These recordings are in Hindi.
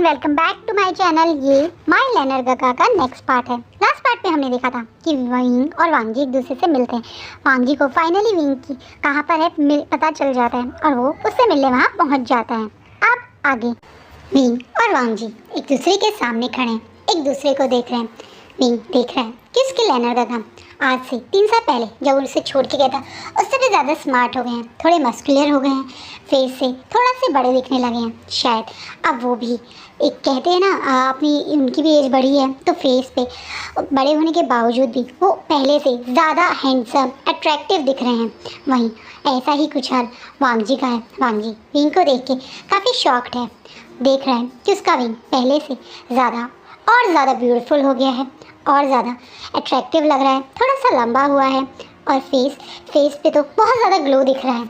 Welcome back to my channel. ये माय लर्नर गगा का नेक्स्ट पार्ट है। लास्ट पार्ट में हमने देखा था कि विंग और वांगजी एक दूसरे से मिलते हैं। वांगजी को फाइनली विंग की कहाँ पर है पता चल जाता है और वो उससे मिलने वहाँ पहुँच जाता है। अब आगे विंग और वांगजी एक दूसरे के सामने खड़े हैं, एक दूसरे को देख रहे हैं। विंग देख रहा है कि उसके लर्नर गगा आज से 3 साल पहले जब उसे छोड़ के गया था उससे भी ज़्यादा स्मार्ट हो गए हैं, थोड़े मस्कुलर हो गए हैं, फेस से थोड़ा से बड़े दिखने लगे हैं। शायद अब वो भी एक कहते हैं ना अपनी उनकी भी एज बढ़ी है तो फेस पे बड़े होने के बावजूद भी वो पहले से ज़्यादा हैंडसम अट्रैक्टिव दिख रहे हैं। वहीं ऐसा ही कुछ हाल वांगजी का है। वांगजी विंग को देख के काफ़ी शॉक्ड है, देख रहा है कि उसका विंग पहले से ज़्यादा ब्यूटीफुल हो गया है और ज़्यादा अट्रैक्टिव लग रहा है, थोड़ा सा लंबा हुआ है और फेस पे तो बहुत ज़्यादा ग्लो दिख रहा है।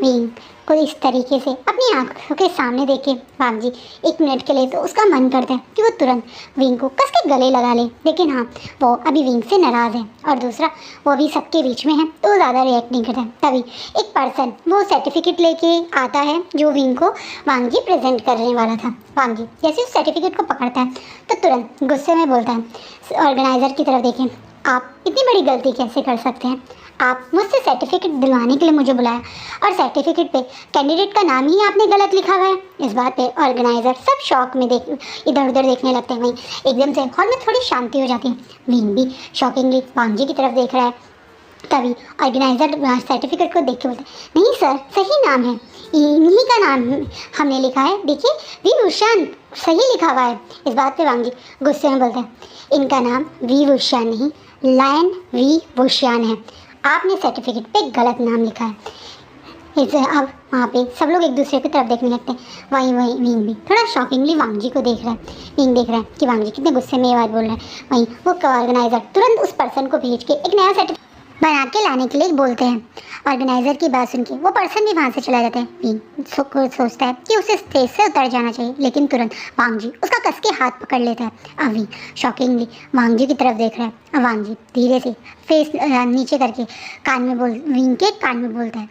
विंग को इस तरीके से अपनी आंखों के सामने देखे वांगजी 1 मिनट के लिए तो उसका मन करता है कि वो तुरंत विंग को कस के गले लगा ले, लेकिन हाँ वो अभी विंग से नाराज़ है और दूसरा वो अभी सबके बीच में है तो वो ज़्यादा रिएक्ट नहीं करता है। तभी एक पर्सन वो सर्टिफिकेट लेके आता है जो विंग को वांगजी प्रेजेंट करने वाला था। वांगजी जैसे उस सर्टिफिकेट को पकड़ता है तो तुरंत गुस्से में बोलता है ऑर्गेनाइज़र की तरफ देखें, आप इतनी बड़ी गलती कैसे कर सकते हैं? आप मुझसे सर्टिफिकेट दिलवाने के लिए मुझे बुलाया और सर्टिफिकेट पे कैंडिडेट का नाम ही आपने गलत लिखा हुआ है। इस बात पे ऑर्गेनाइज़र सब शॉक में इधर उधर देखने लगते हैं। वहीं एकदम से हॉल में थोड़ी शांति हो जाती है। विंग भी शॉकिंगली वांगजी की तरफ देख रहा है। तभी ऑर्गेनाइज़र सर्टिफिकेट को देख के बोलते हैं, नहीं सर सही नाम है, इन्हीं का नाम हमने लिखा है, देखिए वी भूषण सही लिखा हुआ है। इस बात पे वांगजी गुस्से में बोलते हैं, इनका नाम वी भूषण नहीं लायन वी भूषण है, आपने सर्टिफिकेट पे गलत नाम लिखा है। इसे अब वहाँ पे सब लोग एक दूसरे की तरफ देखने लगते हैं। वहीं विंग भी थोड़ा शॉकिंगली वांगजी को देख रहा है। विंग देख रहा है कि वांगजी कितने गुस्से में ये बात बोल रहा है। वहीं वो ऑर्गेनाइज़र तुरंत उस पर्सन को भेज के एक नया सर्टिफिकेट बना के लाने के लिए बोलते हैं। ऑर्गेनाइज़र की बात सुन के वो पर्सन भी वहाँ से चला जाता है। विंग सोचता है कि उसे स्टेज से उतर जाना चाहिए, लेकिन तुरंत वांगजी उसका कस के हाथ पकड़ लेता है। अब विंग शॉकिंगली वांगजी की तरफ देख रहा है। अब वांगजी धीरे से फेस नीचे करके विंग के कान में बोलता है,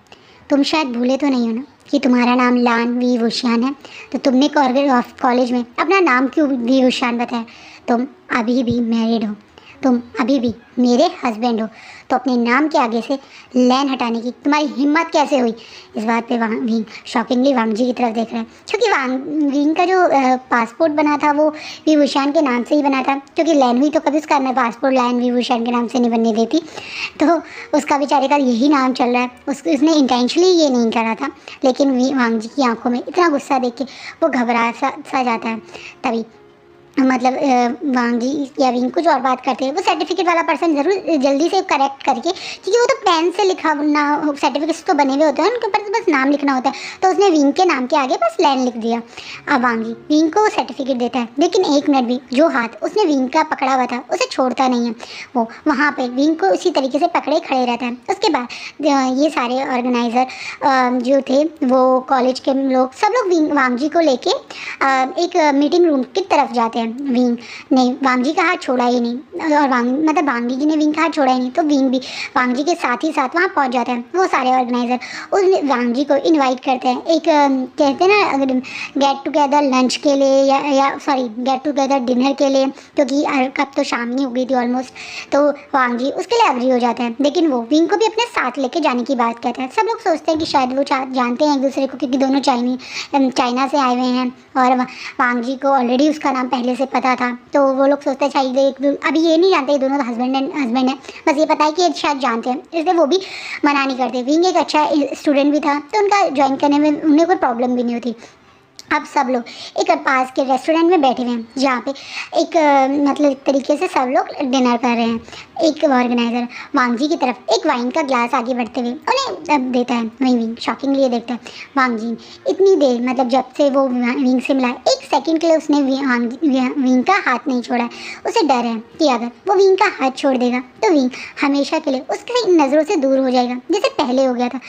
तुम शायद भूले तो नहीं हो ना कि तुम्हारा नाम लान वी भूषण है, तो तुमने कॉलेज में अपना नाम क्यों वी भूषण बताया? तुम अभी भी मैरिड हो, तुम अभी भी मेरे हस्बैंड हो, तो अपने नाम के आगे से लैन हटाने की तुम्हारी हिम्मत कैसे हुई? इस बात पे विंग शॉकिंगली वांगजी की तरफ देख रहा है। क्योंकि विंग का जो पासपोर्ट बना था वो वी भूषण के नाम से ही बना था, क्योंकि लैन हुई तो कभी उसका पासपोर्ट लैन वी भूषण के नाम से नहीं बनने देती, तो उसका बेचारे का यही नाम चल रहा है। उसने इंटेंशनली ये नहीं करा था, लेकिन वांगजी की आंखों में इतना गुस्सा देख के वो घबरा सा जाता है। तभी मतलब वांगजी या विंग कुछ और बात करते हैं। वो सर्टिफिकेट वाला पर्सन ज़रूर जल्दी से करेक्ट करके, क्योंकि वो तो पेन से लिखा ना सर्टिफिकेट्स तो बने हुए होते हैं, उनके ऊपर तो बस नाम लिखना होता है, तो उसने विंग के नाम के आगे बस लैन लिख दिया। अब वांगजी विंग को सर्टिफिकेट देता है, लेकिन 1 मिनट भी जो हाथ उसने विंग का पकड़ा हुआ था उसे छोड़ता नहीं है। वो वहाँ पर विंग को उसी तरीके से पकड़े खड़े रहता है। उसके बाद ये सारे ऑर्गेनाइज़र जो थे वो कॉलेज के लोग सब लोग वांगजी को लेके एक मीटिंग रूम की तरफ जाते हैं। विंग ने वांगजी का हाथ छोड़ा ही नहीं और वांगजी जी ने विंग का हाथ छोड़ा ही नहीं, तो विंग भी वांगजी के साथ ही साथ वहाँ पहुँच जाते हैं। वो सारे ऑर्गेनाइज़र उस वांगजी को इनवाइट करते हैं एक कहते हैं ना गेट टुगेदर लंच के लिए या गेट टुगेदर डिनर के लिए, क्योंकि अब तो शाम ही हो गई थी ऑलमोस्ट, तो वांगजी उसके लिए एग्री हो जाते हैं। लेकिन वो विंग को भी अपने साथ लेके जाने की बात कहते हैं। सब लोग सोचते हैं कि शायद वो जानते हैं एक दूसरे को, क्योंकि दोनों चाइना से आए हुए हैं और वांगजी को ऑलरेडी उसका नाम पहले से पता था, तो वो लोग सोचते हैं शायद अभी ये नहीं जानते दोनों तो हस्बैंड है, बस ये पता है कि शायद जानते हैं, इसलिए वो भी मना नहीं करते। विंग एक अच्छा स्टूडेंट भी था तो उनका ज्वाइन करने में उन्हें कोई प्रॉब्लम भी नहीं होती। अब सब लोग एक पास के रेस्टोरेंट में बैठे हुए हैं जहाँ पे एक मतलब एक तरीके से सब लोग डिनर कर रहे हैं। एक ऑर्गेनाइज़र वांगजी की तरफ एक वाइन का ग्लास आगे बढ़ते हुए उन्हें देता है। वहीं विंग शॉकिंगली देखता है वांगजी इतनी देर मतलब जब से वो विंग से मिला 1 सेकंड के लिए उसने विंग का हाथ नहीं छोड़ा है। उसे डर है कि अगर वो विंग का हाथ छोड़ देगा तो विंग हमेशा के लिए उसकी नज़रों से दूर हो जाएगा, जैसे पहले हो गया था।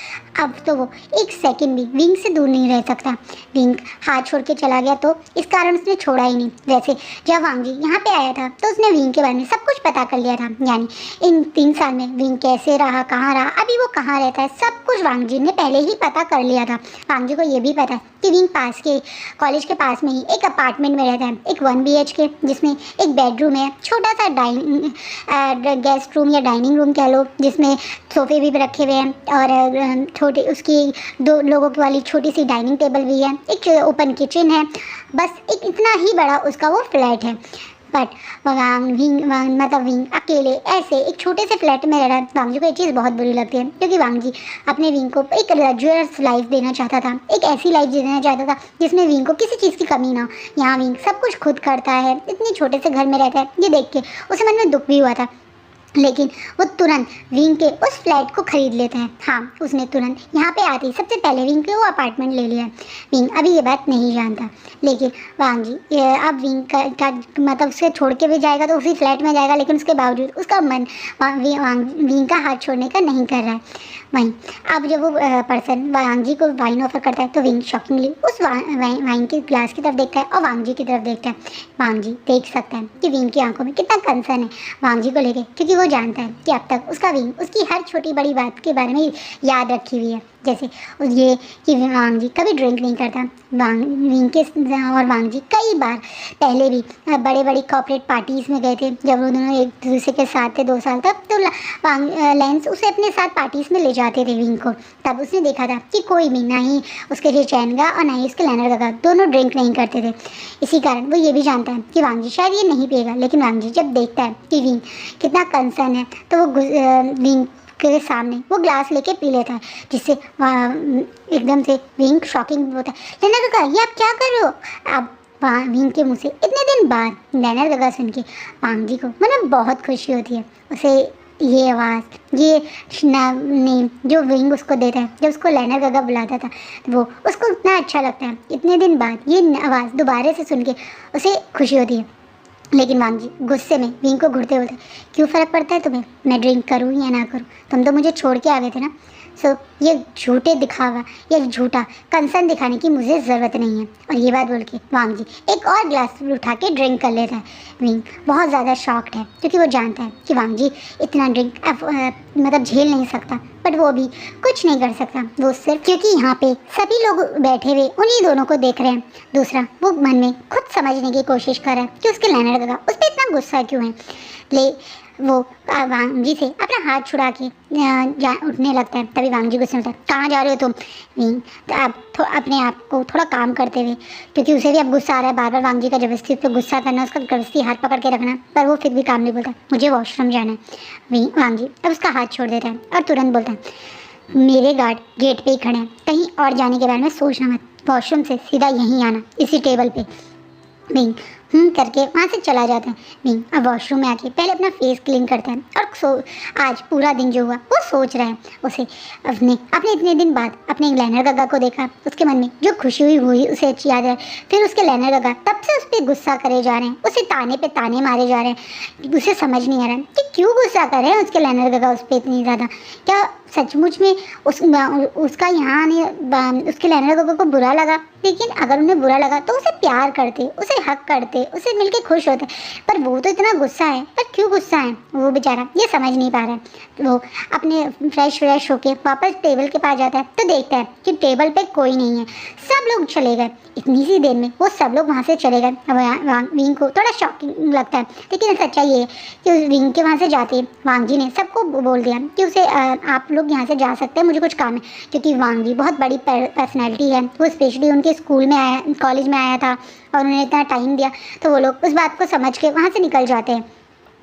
अब तो वो 1 सेकंड भी विंग से दूर नहीं रह सकता। विंग हाथ छोड़ के चला गया तो इस कारण उसने छोड़ा ही नहीं। वैसे जब वांगजी यहाँ पे आया था तो उसने विंग के बारे में सब कुछ पता कर लिया था, यानी इन 3 साल में विंग कैसे रहा, कहाँ रहा, अभी वो कहाँ रहता है, सब कुछ वांग जी ने पहले ही पता कर लिया था। वांग जी को ये भी पता है कि विंग पास के कॉलेज के पास में ही एक अपार्टमेंट में रहता है, एक 1 BHK, जिसमें एक बेडरूम है, छोटा सा गेस्ट रूम या डाइनिंग रूम कह लो, जिसमें सोफे भी रखे हुए हैं और छोटी उसकी 2 लोगों की वाली छोटी सी डाइनिंग टेबल भी है, एक ओपन किचन है। बस एक इतना ही बड़ा उसका वो फ्लैट है। बट मतलब विंग अकेले ऐसे एक छोटे से फ्लैट में रह रहा है। वांग जी को एक चीज़ बहुत बुरी लगती है, क्योंकि वांग जी अपने विंग को एक लग्जरियस लाइफ देना चाहता था, एक ऐसी लाइफ देना चाहता था जिसमें विंग को किसी चीज़ की कमी ना हो। यहाँ विंग सब कुछ खुद करता है, इतने छोटे से घर में रहता है। ये देख के उसे मन में दुख भी हुआ था, लेकिन वो तुरंत विंग के उस फ्लैट को खरीद लेता है। हाँ, उसने तुरंत यहाँ पे आते ही सबसे पहले विंग के वो अपार्टमेंट ले लिया। विंग अभी ये बात नहीं जानता, लेकिन वांग जी अब विंग का मतलब उसे छोड़ के भी जाएगा तो उसी फ्लैट में जाएगा, लेकिन उसके बावजूद उसका मन विंग का हाथ छोड़ने का नहीं कर रहा है। वहीं अब जब वो पर्सन वांग जी को वाइन ऑफर करता है तो विंग शॉकिंगली उस वाइन के ग्लास की तरफ देखता है और वांग जी की तरफ देखता है। वांग जी देख सकता है कि विंग की आंखों में कितना कंसर्न है वांग जी को लेके, क्योंकि वो जानता है कि अब तक उसका विंग उसकी हर छोटी बड़ी बात के बारे में याद रखी हुई है। जैसे ये कि वांग जी कभी ड्रिंक नहीं करता। विंग के और वांग जी कई बार पहले भी बड़े बड़ी कॉर्पोरेट पार्टीज़ में गए थे, जब वो दोनों एक दूसरे के साथ थे 2 साल तक, तो लेंस उसे अपने साथ पार्टीज़ में ले जाते थे विंग को। तब उसने देखा था कि कोई भी, ना ही उसके रिचैनगा और ना ही उसके लेनर का, दोनों ड्रिंक नहीं करते थे। इसी कारण वो ये भी जानता है कि वांग जी शायद ये नहीं पिएगा, लेकिन वांग जी जब देखता है कि विंग कितना कंसर्न है तो वो विंग के सामने वो ग्लास लेके पी लेता है, जिससे एकदम से विंग शॉकिंग होता है। लेनर काका, ये आप क्या कर रहे हो? अब विंग के मुँह से इतने दिन बाद लेनर काका सुन के वांग जी को मतलब बहुत खुशी होती है। उसे ये आवाज़, ये नेम जो विंग उसको देता है, जब उसको लेनर काका बुलाता था वो उसको इतना अच्छा लगता है। इतने दिन बाद ये आवाज़ दोबारा से सुन के उसे खुशी होती है। लेकिन वांग जी गुस्से में विंग को घूरते बोलते, क्यों फ़र्क पड़ता है तुम्हें मैं ड्रिंक करूँ या ना करूँ? तुम तो मुझे छोड़ के आ गए थे ना। सो ये झूठे दिखावा या झूठा कंसर्न दिखाने की मुझे ज़रूरत नहीं है। और ये बात बोल के वांग जी एक और ग्लास उठा के ड्रिंक कर लेता है। विंग बहुत ज़्यादा शॉक्ड है, क्योंकि वो जानता है कि वांग जी इतना ड्रिंक मतलब झेल नहीं सकता, बट वो भी कुछ नहीं कर सकता। वो सिर्फ क्योंकि यहाँ पे सभी लोग बैठे हुए उन्हीं दोनों को देख रहे हैं। दूसरा, वो मन में खुद समझने की कोशिश कर रहा है कि उसके लेनर काका उस पर इतना गुस्सा क्यों है। वो वांग जी से अपना हाथ छुड़ा के उठने लगता है। तभी वांग जी गुस्से में होता है, कहाँ जा रहे हो तुम? तो आप अपने आप को थोड़ा काम करते हुए, क्योंकि उसे भी अब गुस्सा आ रहा है, बार बार वांग जी का जबरदस्ती उस पर गुस्सा करना, उसका जबरदस्ती हाथ पकड़ के रखना, पर वो फिर भी काम नहीं बोलता। मुझे वॉशरूम जाना है। वांग जी अब उसका हाथ छोड़ देता है और तुरंत बोलता है, मेरे गार्ड गेट पे ही खड़े हैं, कहीं और जाने के बारे में सोचना मत, वॉशरूम से सीधा यहीं आना, इसी टेबल पे। विंग करके वहाँ से चला जाता है। विंग अब वॉशरूम में आके पहले अपना फेस क्लीन करता है और आज पूरा दिन जो हुआ वो सोच रहा है। उसे अपने इतने दिन बाद अपने लेनर काका को देखा, उसके मन में जो खुशी हुई उसे अच्छी याद है। फिर उसके लेनर काका तब से उस पर गुस्सा करे जा रहे हैं, उसे ताने पे ताने मारे जा रहे हैं। उसे समझ नहीं आ रहा है कि क्यों गुस्सा कर रहे हैं उसके लेनर काका उस पर इतनी ज़्यादा। क्या सचमुच में उसका यहाँ आने उसके लेनर काका को बुरा लगा? लेकिन अगर उन्हें बुरा लगा तो उसे प्यार करते, उसे हक करते, उसे मिलके खुश होते। पर वो तो इतना गुस्सा है, पर क्यों गुस्सा है वो बेचारा ये समझ नहीं पा रहा है। वो अपने फ्रेश होके वापस टेबल के पास जाता है तो देखता है कि टेबल पे कोई नहीं है, सब लोग चले गए। इतनी सी देर में वो सब लोग वहाँ से चले गए। विंग को थोड़ा शॉकिंग लगता है, लेकिन सच्चाई ये है कि उस विंग के वहाँ से जाते वांग जी ने सबको बोल दिया कि उसे आप लोग यहाँ से जा सकते हैं, मुझे कुछ काम है। क्योंकि वांग जी बहुत बड़ी पर्सनैलिटी है, वो स्पेशली उनके स्कूल में आया, कॉलेज में आया था और उन्होंने इतना टाइम दिया, तो वो लोग उस बात को समझ के वहाँ से निकल जाते हैं।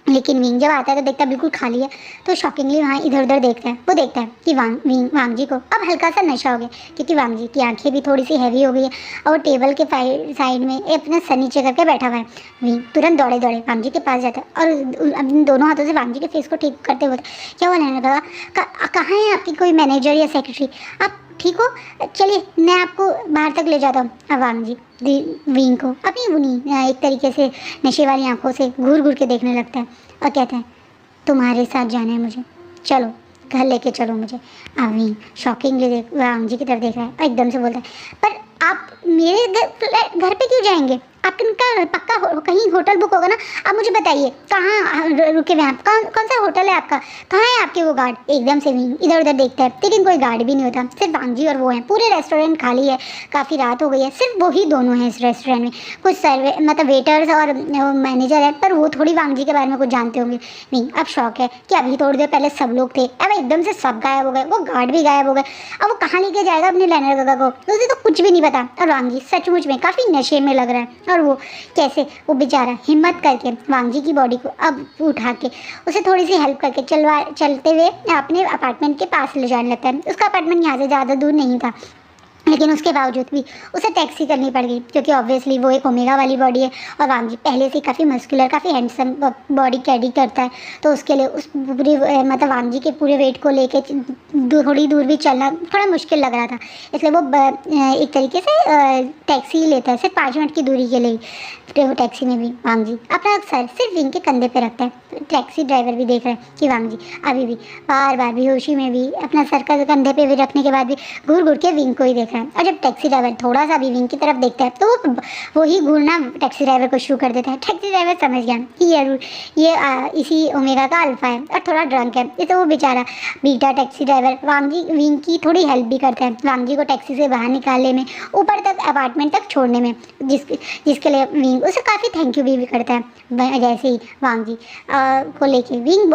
लेकिन विंग जब आता है तो देखता है बिल्कुल खाली है, तो शॉकिंगली वहाँ इधर उधर देखता है। वो देखता है कि वांग जी को अब हल्का सा नशा हो गया, क्योंकि वांग जी की आंखें भी थोड़ी सी हैवी हो गई है और वो टेबल के साइड में अपना सर नीचे करके बैठा हुआ है। विंग तुरंत दौड़े वांग जी के पास जाता है और अपने दोनों हाथों से वांग जी के फेस को ठीक करते हुए, क्या हुआ लेने लगा, कहाँ है आपकी कोई मैनेजर या सेक्रेटरी, आप ठीक हो? चलिए मैं आपको बाहर तक ले जाता हूँ। वांग जी विंग को अपनी उन्हीं एक तरीके से नशे वाली आंखों से घूर के देखने लगता है और कहता है, तुम्हारे साथ जाना है मुझे, चलो घर लेके चलो मुझे। विंग शॉकिंगली वांग जी की तरफ देख रहा है और एकदम से बोलता है, पर आप मेरे घर पे क्यों जाएंगे? आपका पक्का कहीं होटल बुक होगा ना, आप मुझे बताइए कहाँ रुके हुए हैं आप, कौन सा होटल है आपका, कहाँ है आपके वो गार्ड? एकदम से विंग इधर उधर देखता है, लेकिन कोई गार्ड भी नहीं होता, सिर्फ वांग जी और वो हैं। पूरे रेस्टोरेंट खाली है, काफ़ी रात हो गई है, सिर्फ वही दोनों हैं इस रेस्टोरेंट में। कुछ सर्वे मतलब वेटर्स और मैनेजर है, पर वो थोड़ी वांग जी के बारे में कुछ जानते होंगे। विंग अब शौक है कि अभी थोड़ी देर पहले सब लोग थे, अब एकदम से सब गायब हो गए, वो गार्ड भी गायब हो गए। अब वो कहाँ लेके जाएगा अपने लेनर काका को, उसे तो कुछ भी नहीं पता। और वांग जी सचमुच में काफ़ी नशे में लग रहा है, और वो कैसे वो बेचारा हिम्मत करके वांग जी की बॉडी को अब उठा के उसे थोड़ी सी हेल्प करके चलते हुए अपने अपार्टमेंट के पास ले जाने लगता है। उसका अपार्टमेंट यहाँ से ज़्यादा दूर नहीं था, लेकिन उसके बावजूद भी उसे टैक्सी करनी पड़ गई, क्योंकि ऑब्वियसली वो एक ओमेगा वाली बॉडी है और वांग जी पहले से काफ़ी मस्कुलर काफ़ी हैंडसम बॉडी कैरी करता है। तो उसके लिए उस पूरी मतलब वांग जी के पूरे वेट को लेके थोड़ी दूर भी चलना थोड़ा मुश्किल लग रहा था, इसलिए वो एक तरीके से टैक्सी ही लेता है, सिर्फ 5 मिनट की दूरी के लिए। तो वो टैक्सी में भी वांग जी अपना सर सिर्फ विंग के कंधे पे रखता है। टैक्सी ड्राइवर भी देख रहा है कि वांग जी अभी भी बार बार बेहोशी में भी अपना सर का कंधे पे भी रखने के बाद भी घूर घूर के विंग को ही देख रहा है। और जब टैक्सी ड्राइवर थोड़ा सा भी विंग की तरफ देखता है तो वो ही घूरना टैक्सी ड्राइवर को शुरू कर देता है। टैक्सी ड्राइवर समझ गया कि ये इसी ओमेगा का अल्फा है और थोड़ा ड्रंक है, इसलिए वो बेचारा बीटा टैक्सी ड्राइवर विंग की थोड़ी हेल्प भी करता है वांग जी को टैक्सी से बाहर निकालने में, ऊपर तक अपार्टमेंट तक छोड़ने में, जिसके लिए विंग उसे काफ़ी थैंक यू भी करता है। जैसे ही वांग जी को लेके विंग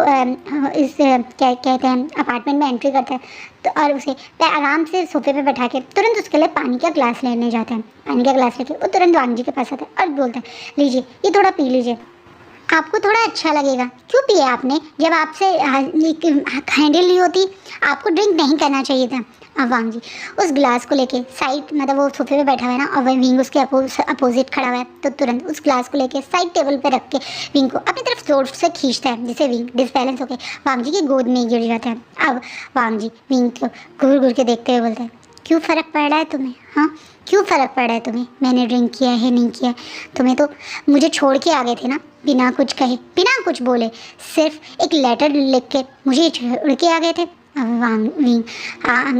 इस क्या कहते हैं अपार्टमेंट में एंट्री करता है तो और उसे आराम से सोफे पे बैठा के तुरंत उसके लिए पानी का ग्लास लेने जाता है। पानी का ग्लास लेके वो तुरंत वांग जी के पास आता है और बोलता है लीजिए ये थोड़ा पी लीजिए, आपको थोड़ा अच्छा लगेगा। क्यों पिए आपने, जब आपसे हैंडल नहीं होती आपको ड्रिंक नहीं करना चाहिए था। अब वांग जी उस ग्लास को लेके साइड मतलब वो सोफे पे बैठा हुआ है ना और वह विंग उसके अपोजिट खड़ा हुआ है, तो तुरंत उस ग्लास को लेके साइड टेबल पे रख के विंग को अपनी तरफ जोर से खींचता है, जिससे विंग डिसबैलेंस होकर वांग जी की गोद में गिर जाता है। अब वांग जी विंग को घूर घूर के देखते हुए बोलते हैं क्यों फ़र्क पड़ रहा है तुम्हें, हाँ क्यों फ़र्क पड़ रहा है तुम्हें, मैंने ड्रिंक किया है नहीं किया, तुम्हें तो मुझे छोड़ के आ गए थे ना बिना कुछ कहे बिना कुछ बोले, सिर्फ एक लेटर लिख के मुझे छोड़ के आ गए थे। अब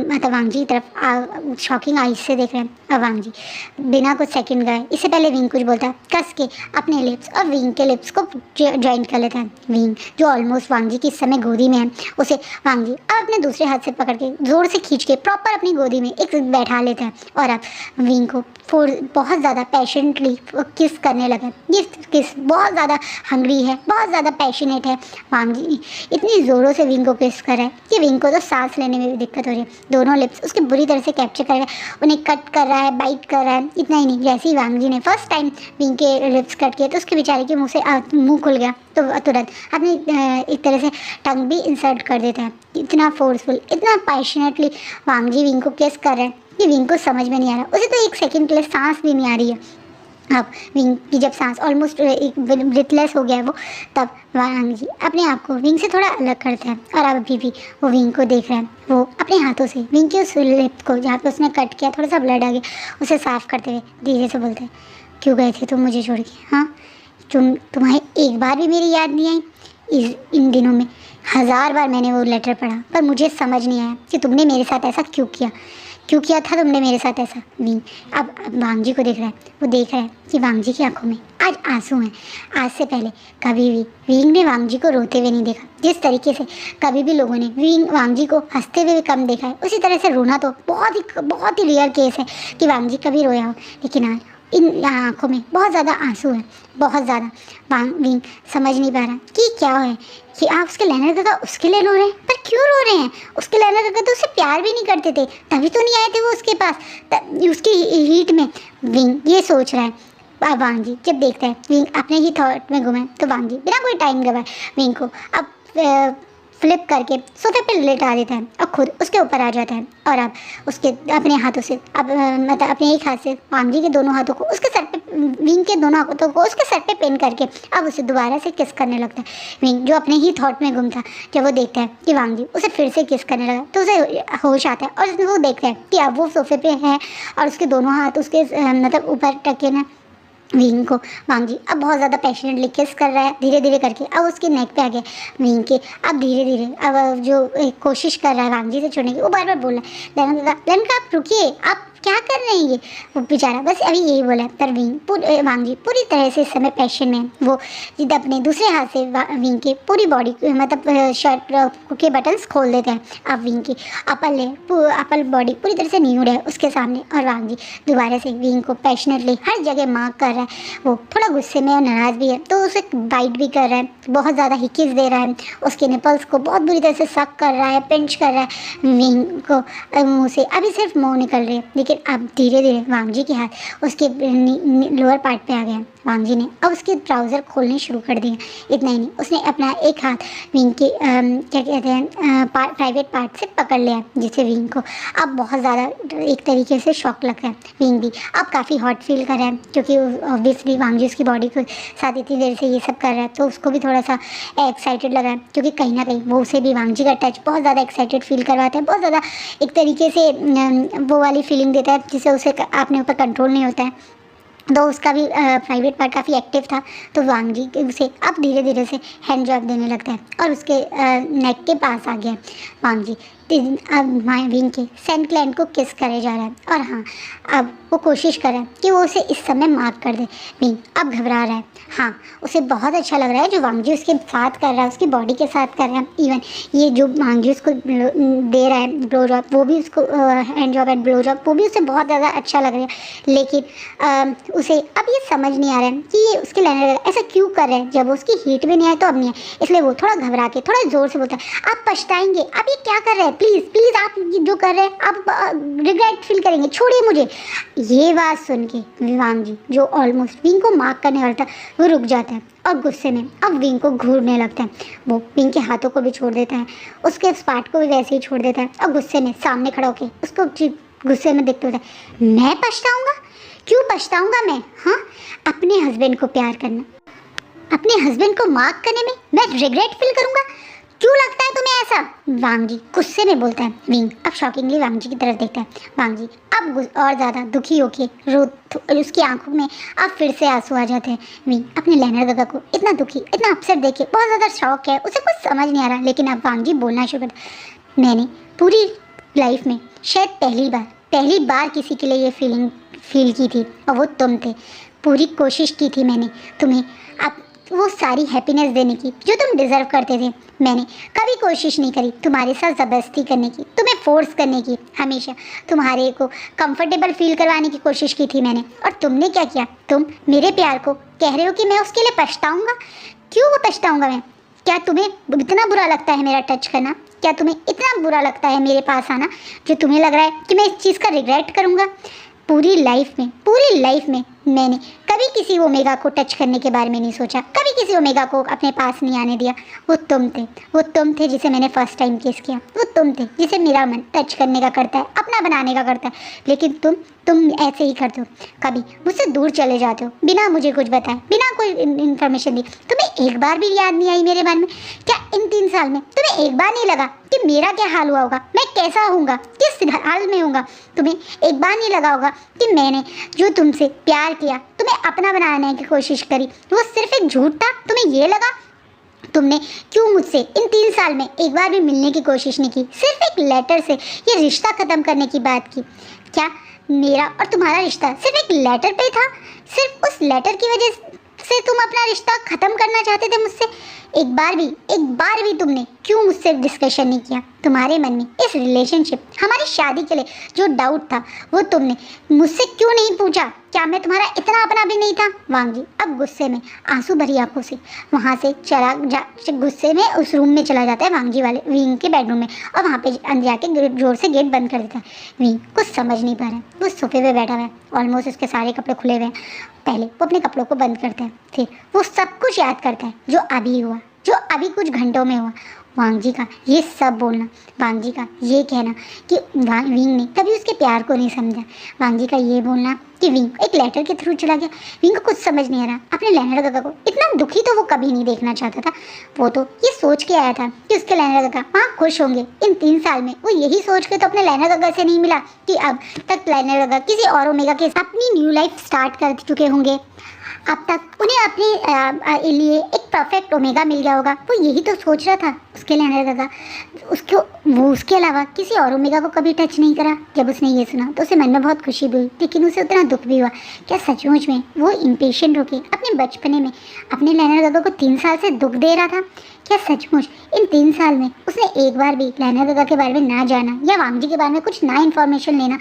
मतलब वांग जी की तरफ शॉकिंग आइज से देख रहे हैं। अब वांग जी बिना कुछ सेकंड गए, इससे पहले विंग कुछ बोलता है कस के अपने लिप्स और विंग के लिप्स को ज्वाइंट कर लेता है। विंग जो ऑलमोस्ट वांग जी की इस समय गोदी में है, उसे वांग जी अब अपने दूसरे हाथ से पकड़ के ज़ोर से खींच के प्रॉपर अपनी गोदी में एक बैठा लेता है और अब विंग को बहुत ज़्यादा पैशनेटली किस करने लगा। ये किस बहुत ज़्यादा हंग्री है, बहुत ज़्यादा पैशनेट है। वांग जी इतनी ज़ोरों से विंग को किस कर रहा है कि विंग को तो सांस लेने में भी दिक्कत हो रही है। दोनों लिप्स उसके बुरी तरह से कैप्चर कर रहा है, उन्हें कट कर रहा है, बाइट कर रहा है। इतना ही नहीं, जैसे ही वांग जी ने फर्स्ट टाइम विंग के लिप्स कट किए तो उसके बेचारे के मुँह से मुँह खुल गया, तो तुरंत अपनी एक तरह से टंग भी इंसर्ट कर देता है। इतना फोर्सफुल इतना पैशनेटली वांग जी विंग को किस कर रहे हैं कि विंग को समझ में नहीं आ रहा, उसे तो एक सेकंड के लिए सांस भी नहीं आ रही है। अब विंग की जब सांस ऑलमोस्ट एक ब्रीथलेस हो गया है वो, तब वांग जी अपने आप को विंग से थोड़ा अलग करता है और अब अभी भी वो विंग को देख रहा है। वो अपने हाथों से विंग के उस लिप को जहाँ पे उसने कट किया थोड़ा सा ब्लड आ गया उसे साफ़ करते हुए धीरे से बोलते हैं क्यों गए थे तुम मुझे छोड़ के, हाँ तुम्हें एक बार भी मेरी याद नहीं आई। इन दिनों में 1000 बार मैंने वो लेटर पढ़ा पर मुझे समझ नहीं आया कि तुमने मेरे साथ ऐसा क्यों किया था तुमने मेरे साथ ऐसा। विंग अब वांग जी को देख रहा है, वो देख रहा है कि वांग जी की आंखों में आज आंसू हैं। आज से पहले कभी भी विंग ने वांग जी को रोते हुए नहीं देखा। जिस तरीके से कभी भी लोगों ने वांग जी को हंसते हुए भी कम देखा है, उसी तरह से रोना तो बहुत ही रेयर केस है कि वांग जी कभी रोया हो, लेकिन आज इन आँखों में बहुत ज़्यादा आंसू है, बहुत ज़्यादा। विंग समझ नहीं पा रहा कि क्या है कि आप उसके लेनर काका उसके लिए रो रहे हैं, पर क्यों रो रहे हैं। उसके लेनर काका तो उससे प्यार भी नहीं करते थे, तभी तो नहीं आए थे वो उसके पास उसकी हीट में। विंग ये सोच रहा है। अब वांग जी जब देखता है विंग अपने ही थॉट में घूमे तो वांग जी बिना कोई टाइम गवाए विंग को अब फ्लिप करके सोफे पे लेटा देता है और खुद उसके ऊपर आ जाता है और अब उसके अपने हाथों से अब मतलब अपने एक हाथ से वांग जी के दोनों हाथों को उसके सर पे विंग के दोनों हाथों को उसके सर पे पेन करके अब उसे दोबारा से किस करने लगता है। विंग जो अपने ही थॉट में गुम था, जब वो देखता है कि वांग जी उसे फिर से किस करने लगा तो उसे होश आता है और वो देखता है कि अब वो सोफे पे है और उसके दोनों हाथ उसके मतलब ऊपर टके ना। विंग को वांग जी अब बहुत ज़्यादा पैशनेटली किस कर रहा है धीरे धीरे करके, अब उसके नेक पे आ गया विंग के। अब धीरे धीरे अब जो कोशिश कर रहा है वांग जी से छोड़ने की, वो बार बार बोल रहा है लेनका आप रुकिए, आप क्या कर रहे हैं ये, वो बेचारा बस अभी यही बोला। पर वांग जी पूरी तरह से इस समय पैशन में है। वो जिद अपने दूसरे हाथ से विंग के पूरी बॉडी मतलब शर्ट के बटन्स खोल देते हैं। अब विंग की अपर बॉडी पूरी तरह से न्यूड है उसके सामने, और वांग जी दोबारा से विंग को पैशनेटली हर जगह मार्क कर रहा है। वो थोड़ा गुस्से में और नाराज़ भी है, तो उसे बाइट भी कर रहा है, बहुत ज़्यादा हिकिस दे रहा है, उसके निपल्स को बहुत बुरी तरह से सक कर रहा है, पिंच कर रहा है विंग को मुँह से। अभी सिर्फ मुँह निकल रही है, लेकिन अब धीरे धीरे वांग जी के हाथ उसके लोअर पार्ट पे आ गया। वांग जी ने अब उसके ट्राउज़र खोलने शुरू कर दिए। इतना ही नहीं, उसने अपना एक हाथ विंग के क्या कहते हैं प्राइवेट पार्ट से पकड़ लिया, जिससे विंग को अब बहुत ज़्यादा एक तरीके से शॉक लग रहा है। विंग भी अब काफ़ी हॉट फील कर रहा है, क्योंकि ऑब्वियसली वांग जी उसकी बॉडी को साथ इतनी देर से ये सब कर रहा है, तो उसको भी थोड़ा सा एक्साइटेड लग रहा है, क्योंकि कहीं ना कहीं वो उसे भी वांग जी का टच बहुत ज़्यादा एक्साइटेड फील करवाता है, बहुत ज़्यादा एक तरीके से वो वाली फीलिंग देता है जिससे उसे अपने ऊपर कंट्रोल नहीं होता है। तो उसका भी प्राइवेट पार्ट काफ़ी एक्टिव था, तो वांग जी उसे अब धीरे धीरे से हैंड जॉब देने लगता है और उसके नेक के पास आ गया वांग जी। अब विंग के सेंट ग्लैंड को किस करे जा रहा है, और हाँ अब वो कोशिश कर रहा है कि वो उसे इस समय मार्क कर दे। विंग अब घबरा रहा है, हाँ उसे बहुत अच्छा लग रहा है जो वांग जी उसके साथ कर रहा है, उसकी बॉडी के साथ कर रहा है। इवन ये जो वांग जी उसको दे रहा है ब्लो जॉब, वो भी उसको hand job and blow job, वो भी उसे बहुत ज़्यादा अच्छा लग रहा है। लेकिन उसे अब ये समझ नहीं आ रहा है कि ये उसके लेने ऐसा क्यों कर रहे हैं, जब उसकी हीट भी नहीं है तो अब नहीं है। इसलिए वो थोड़ा घबरा के थोड़ा ज़ोर से बोलता है, आप पछताएंगे, आप ये क्या कर रहे हैं, प्लीज़ प्लीज़ आप जो कर रहे हैं आप रिग्रेट फील करेंगे, छोड़िए मुझे। ये बात सुन के वांग जी जो ऑलमोस्ट विंग को मार्क करने वाला था वो रुक जाता है और गुस्से में अब विंग को घूरने लगता है। वो विंग के हाथों को भी छोड़ देता है, उसके स्पार्ट को भी वैसे ही छोड़ देता है और गुस्से में सामने खड़ा होकर उसको गुस्से में देखते होता है, मैं पछताऊँगा, क्यों पछताऊँगा मैं, हाँ अपने हस्बैंड को प्यार करना, अपने हस्बैंड को मार्क करने में मैं रिग्रेट फील करूँगा, क्यों लगता है तुम्हें ऐसा, वांग जी गुस्से में बोलता है। विंग अब शॉकिंगली वांग जी की तरफ देखता है। वांग जी अब और ज़्यादा दुखी होके उसकी आंखों में अब फिर से आंसू आ जाते हैं। विंग अपने लेनर गगा को इतना दुखी इतना अपसेट देखे बहुत ज़्यादा शौक है, उसे कुछ समझ नहीं आ रहा, लेकिन अब वांग जी बोलना शुरू करता, मैंने पूरी लाइफ में शायद पहली बार किसी के लिए ये फीलिंग फील की थी, और वो तुम थे। पूरी कोशिश की थी मैंने तुम्हें अब वो सारी हैप्पीनेस देने की जो तुम डिज़र्व करते थे। मैंने कभी कोशिश नहीं करी तुम्हारे साथ ज़बरदस्ती करने की, तुम्हें फोर्स करने की, हमेशा तुम्हारे को कंफर्टेबल फील करवाने की कोशिश की थी मैंने। और तुमने क्या किया, तुम मेरे प्यार को कह रहे हो कि मैं उसके लिए पछताऊँगा, क्यों वो पछताऊँगा मैं, क्या तुम्हें इतना बुरा लगता है मेरा टच करना, क्या तुम्हें इतना बुरा लगता है मेरे पास आना, जो तुम्हें लग रहा है कि मैं इस चीज़ का रिग्रेट करूँगा। पूरी लाइफ में मैंने कभी किसी ओमेगा को टच करने के बारे में नहीं सोचा, कभी किसी ओमेगा को अपने पास नहीं आने दिया। वो तुम थे जिसे मैंने फर्स्ट टाइम किस किया, वो तुम थे जिसे मेरा मन टच करने का करता है, अपना बनाने का करता है। लेकिन तुम ऐसे ही करते हो, कभी मुझसे दूर चले जाते हो बिना मुझे कुछ बताए, बिना कोई इन्फॉर्मेशन दी। तुम्हें एक बार भी याद नहीं आई मेरे बारे में, क्या इन 3 साल में तुम्हें एक बार नहीं लगा कि मेरा क्या हाल हुआ होगा, मैं कैसा होऊंगा, किस हाल में होऊंगा। तुम्हें एक बार नहीं लगा होगा कि मैंने जो तुमसे प्यार किया, तुम्हें अपना बनाने की कोशिश करी, वो सिर्फ एक झूठ था। तुम्हें ये लगा, तुमने क्यों मुझसे इन 3 साल में एक बार भी मिलने की कोशिश नहीं की, सिर्फ एक लेटर से ये रिश्ता ख़त्म करने की बात की। क्या मेरा और तुम्हारा रिश्ता सिर्फ एक लेटर पे था, सिर्फ उस लेटर की वजह से तुम अपना रिश्ता ख़त्म करना चाहते थे मुझसे। एक बार भी तुमने क्यों मुझसे डिस्कशन नहीं किया। तुम्हारे मन में इस रिलेशनशिप हमारी शादी के लिए जो डाउट था वो तुमने मुझसे क्यों नहीं पूछा। क्या मैं तुम्हारा इतना अपना भी नहीं था। वांग जी अब गुस्से में आंसू भरी आंखों से वहाँ से गुस्से में उस रूम में चला जाता है, वांग जी वाले विंग के बेडरूम में, और वहाँ पे अंदर जाके जोर से गेट बंद कर देता है। विंग कुछ समझ नहीं पा रहा है, वो सोफे पे बैठा हुआ है, ऑलमोस्ट उसके सारे कपड़े खुले हुए हैं। पहले वो अपने कपड़ों को बंद करता है, फिर वो सब कुछ याद करता है जो अभी हुआ, जो अभी कुछ घंटों में हुआ। वांग जी का ये सब बोलना, वांग जी का ये कहना कि विंग ने कभी उसके प्यार को नहीं समझा, वांग जी का ये बोलना कि विंग एक लेटर के थ्रू चला गया। विंग को कुछ समझ नहीं आ रहा, अपने लेनर गगा को इतना दुखी तो वो कभी नहीं देखना चाहता था। वो तो ये सोच के आया था कि उसके लेनर गगा वहाँ खुश होंगे। इन 3 साल में वो यही सोच के तो अपने लेनर गगा से नहीं मिला कि अब तक लेनर गगा किसी और ओमेगा के साथ अपनी न्यू लाइफ स्टार्ट कर चुके होंगे। अब तक उन्हें अपने लिए एक परफेक्ट ओमेगा मिल गया होगा। वो यही तो सोच रहा था उसके लेनर का। उसको वो उसके अलावा किसी और ओमेगा को कभी टच नहीं करा। जब उसने ये सुना तो उसे मन में बहुत खुशी भी हुई, लेकिन उसे उतना दुख भी हुआ। क्या सचमुच में वो इम्पेशेंट होके अपने बचपने में अपने लेनर गगा को 3 साल से दुख दे रहा था? क्या सचमुच इन 3 साल में उसने एक बार भी लेनर गगा के बारे में ना जाना या वांगजी के बारे में कुछ ना इन्फॉर्मेशन लेना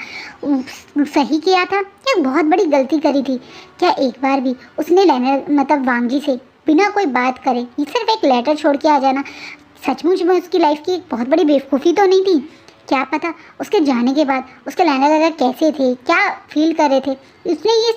सही किया था या बहुत बड़ी गलती करी थी? क्या एक बार भी उसने लेनर वांगजी से बिना कोई बात करे सिर्फ एक लेटर छोड़ के आ जाना सचमुच में उसकी लाइफ की एक बहुत बड़ी बेवकूफ़ी तो नहीं थी? क्या पता उसके जाने के बाद उसके लेनर गगा कैसे थे, क्या फील कर रहे थे, उसने ये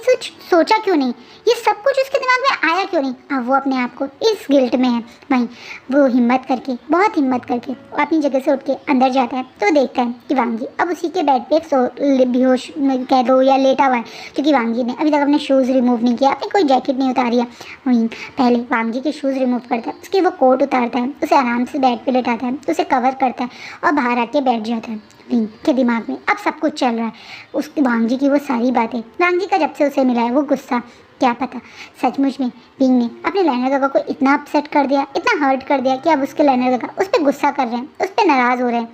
सोचा क्यों नहीं, ये सब कुछ उसके दिमाग में आया क्यों नहीं? अब वो अपने आप को इस गिल्ट में है। वहीं वो हिम्मत करके, बहुत हिम्मत करके अपनी जगह से उठ के अंदर जाता है तो देखता है कि वांगी अब उसी के बेड पे बेहोश कह दो या लेटा हुआ है, क्योंकि वांगी ने अभी तक अपने शूज़ रिमूव नहीं किया, अपनी कोई जैकेट नहीं उतारी है। वहीं पहले वांगी के शूज़ रिमूव करता है, उसके वो कोट उतारता है, उसे आराम से बेड पर लेटाता है, उसे कवर करता है और बाहर आके बैठ जाता है। विंग के दिमाग में अब सब कुछ चल रहा है, उसकी वांगी की वो सारी बातें, वांगी का जब से उसे मिला है वो गुस्सा। क्या पता सचमुच में विंग ने अपने लेनर गगा को इतना अपसेट कर दिया, इतना हर्ट कर दिया कि अब उसके लेनर गगा उस पर गुस्सा कर रहे हैं, उस पर नाराज़ हो रहे हैं।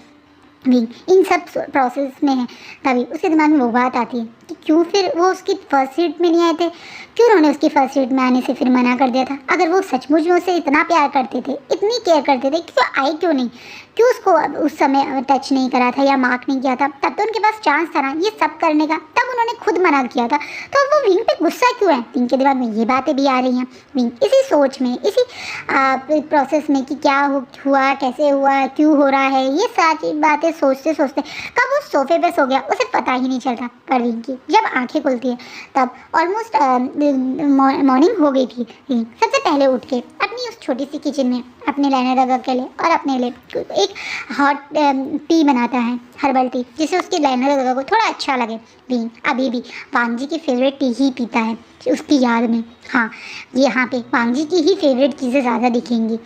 विंग इन सब प्रोसेस में है, तभी उसके दिमाग में वो बात आती है कि क्यों फिर वो उसकी फर्स्ट सीट में नहीं आए थे, क्यों उन्होंने उसकी फर्स्ट सीट में आने से फिर मना कर दिया था? अगर वो सचमुच में उसे इतना प्यार करते थे, इतनी केयर करते थे, क्यों आए क्यों नहीं, क्यों उसको उस समय टच नहीं करा था या मार्क नहीं किया था? तब तो उनके पास चांस था ना ये सब करने का, तब उन्होंने खुद मना किया था, तो अब वो विंग पे गुस्सा क्यों है? विंग के दिमाग में ये बातें भी आ रही हैं। विंग इसी सोच में, इसी प्रोसेस में कि क्या हुआ, कैसे हुआ, क्यों हो रहा है, ये सारी बातें सोचते सोचते कब वो सोफे पे सो गया उसे पता ही नहीं चलता। पर विंग की जब आंखें खुलती है तब ऑलमोस्ट मॉर्निंग हो गई थी। सबसे पहले उठ के अपनी उस छोटी सी किचन में अपने लेनर गगा के लिए और अपने लिए एक हॉट टी बनाता है, हर्बल टी, जिससे उसके लेनर गगा को थोड़ा अच्छा लगे। विंग अभी भी वांगजी की फेवरेट टी ही पीता है उसकी याद में। हाँ, यहाँ पे वांगजी की ही फेवरेट चीज़ें ज़्यादा दिखेंगी।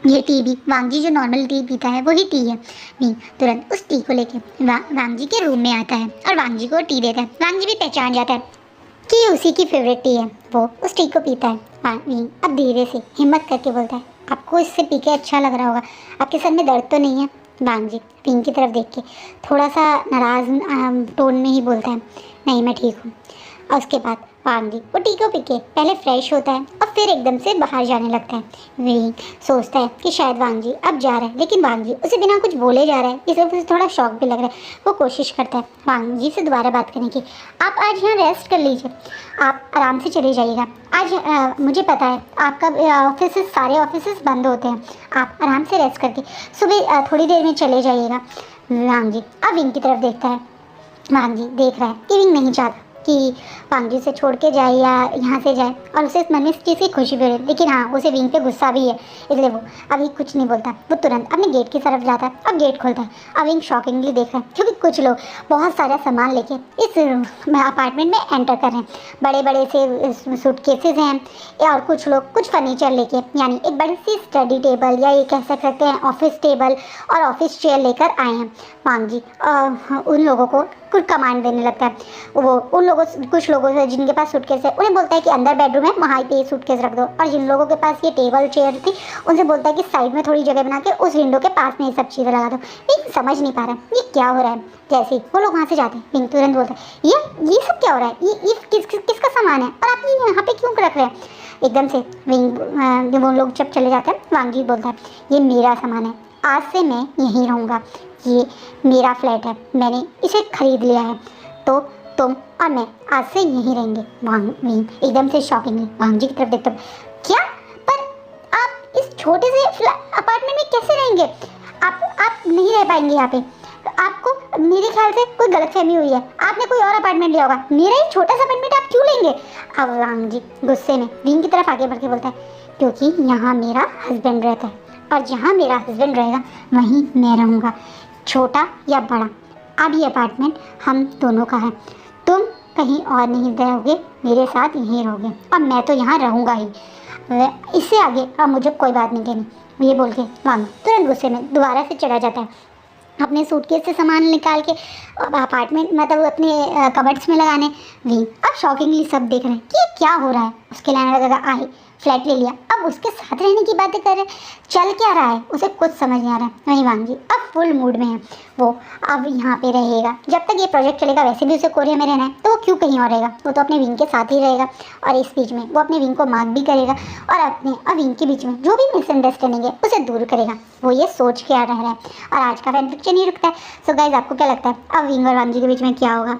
ये टी भी वांगजी जो नॉर्मल टी पीता है वही टी है। विंग तुरंत उस टी को लेके वांगजी के रूम में आता है और वांगजी को टी देता है। वांगजी भी पहचान जाता है कि उसी की फेवरेट टी है, वो उस टी को पीता है। विंग अब धीरे से हिम्मत करके बोलता है, आपको इससे पी के अच्छा लग रहा होगा, आपके सर में दर्द तो नहीं है? वांगजी विंग की तरफ देख के थोड़ा सा नाराज़ टोन में ही बोलता है, नहीं मैं ठीक हूँ। और उसके बाद वांगी वो टी को पी के पहले फ्रेश होता है और फिर एकदम से बाहर जाने लगता है। विंग सोचता है कि शायद वांगी अब जा रहा है, लेकिन वांगी उसे बिना कुछ बोले जा रहा है, इसलिए उसे थोड़ा शौक भी लग रहा है। वो कोशिश करता है वांगी से दोबारा बात करने की, आप आज यहाँ रेस्ट कर लीजिए, आप आराम से चले जाइएगा, आज मुझे पता है आपका ऑफिस सारे ऑफिस बंद होते हैं, आप आराम से रेस्ट करके सुबह थोड़ी देर में चले जाइएगा। वांगी अब विंग की तरफ देखता है, वांगी देख रहा है कि विंग नहीं चाहता कि वांगी से छोड़ के जाए या यहाँ से जाए, और उसे मन में इस चीज़ की खुशी भी हो रही, लेकिन हाँ उसे विंग पे गुस्सा भी है, इसलिए वो अभी कुछ नहीं बोलता। वो तुरंत अपने गेट की तरफ जाता है और गेट खोलता है। अब विंग शॉकिंगली देख रहा है क्योंकि कुछ लोग बहुत सारा सामान लेके इस अपार्टमेंट में एंटर कर रहे हैं। बड़े बड़े से सूटकेसेस हैं और कुछ लोग कुछ फर्नीचर लेके, यानी एक बड़ी सी स्टडी टेबल या ये कह सकते हैं ऑफिस टेबल और ऑफिस चेयर लेकर आए हैं। वांगी उन लोगों को कुछ कमांड देने लगता है। वो उन लोगों कुछ लोगों से जिनके पास सूटकेस है उन्हें बोलता है कि अंदर बेडरूम है वहाँ पे सूटकेस रख दो, और जिन लोगों के पास ये टेबल चेयर थी उनसे बोलता है कि साइड में थोड़ी जगह बना के उस विंडो के पास में ये सब चीज़ें लगा दो। विंग समझ नहीं पा रहा है ये क्या हो रहा है। जैसे ही वो लोग वहाँ से जाते हैं विंग तुरंत बोलता है ये सब क्या हो रहा है, ये किसका सामान है और आप ये यहाँ पे क्यों रख रहे हैं? एकदम से विंग वो लोग जब चले जाते हैं वांगी बोलता है ये मेरा सामान है, आज से मैं यहीं रहूँगा, ये मेरा फ्लैट है, मैंने इसे खरीद लिया है, तो तुम और मैं आज से यहीं रहेंगे। विंग एकदम से शॉकिंगली वांगी की तरफ देखता है, क्या? पर आप इस छोटे से अपार्टमेंट में कैसे रहेंगे? आप नहीं रह पाएंगे यहाँ पे, आपको मेरे ख्याल से कोई गलतफहमी हुई है, आपने कोई और अपार्टमेंट लिया होगा, मेरा ही छोटा सा अपार्टमेंट आप क्यों लेंगे? अब वांगी गुस्से में विंग की तरफ आगे बढ़ के बोलता है, क्योंकि यहाँ मेरा हस्बैंड रहता है और जहाँ मेरा हस्बैंड रहेगा वहीं मैं रहूँगा, छोटा या बड़ा। अब ये अपार्टमेंट हम दोनों का है, तुम कहीं और नहीं रहोगे, मेरे साथ यहीं रहोगे और मैं तो यहाँ रहूँगा ही, इससे आगे अब मुझे कोई बात नहीं कहनी। ये बोल के वांगी तुरंत गुस्से में दोबारा से चढ़ा जाता है, अपने सूटकेस से सामान निकाल के अपार्टमेंट अपने कबर्ड्स में लगाने। विंग अब शॉकिंगली सब देख रहे हैं कि ये क्या हो रहा है। उसके लेनर का आए, फ्लैट ले लिया, अब उसके साथ रहने की बातें कर रहे, चल क्या रहा है उसे कुछ समझ नहीं आ रहा है। वहीं वांगजी अब फुल मूड में है, वो अब यहाँ पे रहेगा जब तक ये प्रोजेक्ट चलेगा। वैसे भी उसे कोरिया में रहना है तो वो क्यों कहीं और रहेगा, वो तो अपने विंग के साथ ही रहेगा। और इस बीच में वो अपने विंग को मार्क भी करेगा और अपने और विंग के बीच में जो भी मिसअंडरस्टैंडिंग है उसे दूर करेगा। वो ये सोच के आ रह रहा है और आज का फैन फिक्शन नहीं रुकता है। सो गाइज आपको क्या लगता है अब विंग और वांगजी के बीच में क्या होगा?